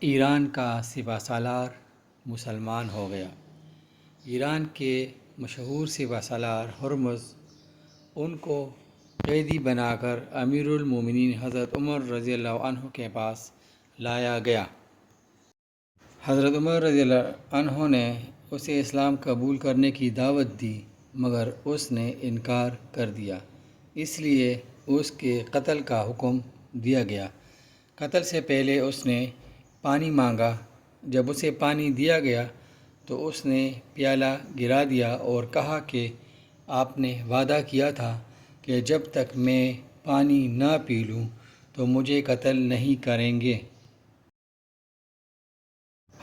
ایران کا سپہ سالار مسلمان ہو گیا۔ ایران کے مشہور سپہ سالار ہرمز، ان کو قیدی بنا کر امیر المومنین حضرت عمر رضی اللہ عنہ کے پاس لایا گیا۔ حضرت عمر رضی اللہ عنہ نے اسے اسلام قبول کرنے کی دعوت دی، مگر اس نے انکار کر دیا، اس لیے اس کے قتل کا حکم دیا گیا۔ قتل سے پہلے اس نے پانی مانگا۔ جب اسے پانی دیا گیا تو اس نے پیالہ گرا دیا اور کہا کہ آپ نے وعدہ کیا تھا کہ جب تک میں پانی نہ پی لوں تو مجھے قتل نہیں کریں گے۔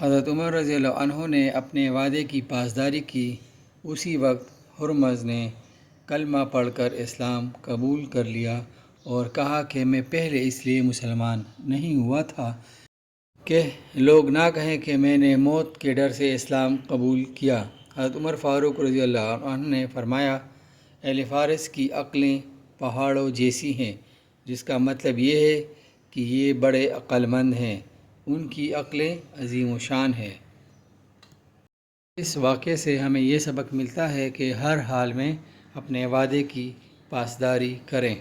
حضرت عمر رضی اللہ عنہ نے اپنے وعدے کی پاسداری کی۔ اسی وقت ہرمز نے کلمہ پڑھ کر اسلام قبول کر لیا اور کہا کہ میں پہلے اس لیے مسلمان نہیں ہوا تھا کہ لوگ نہ کہیں کہ میں نے موت کے ڈر سے اسلام قبول کیا۔ حضرت عمر فاروق رضی اللہ عنہ نے فرمایا، اہل فارس کی عقلیں پہاڑوں جیسی ہیں، جس کا مطلب یہ ہے کہ یہ بڑے عقل مند ہیں، ان کی عقلیں عظیم و شان ہیں۔ اس واقعے سے ہمیں یہ سبق ملتا ہے کہ ہر حال میں اپنے وعدے کی پاسداری کریں۔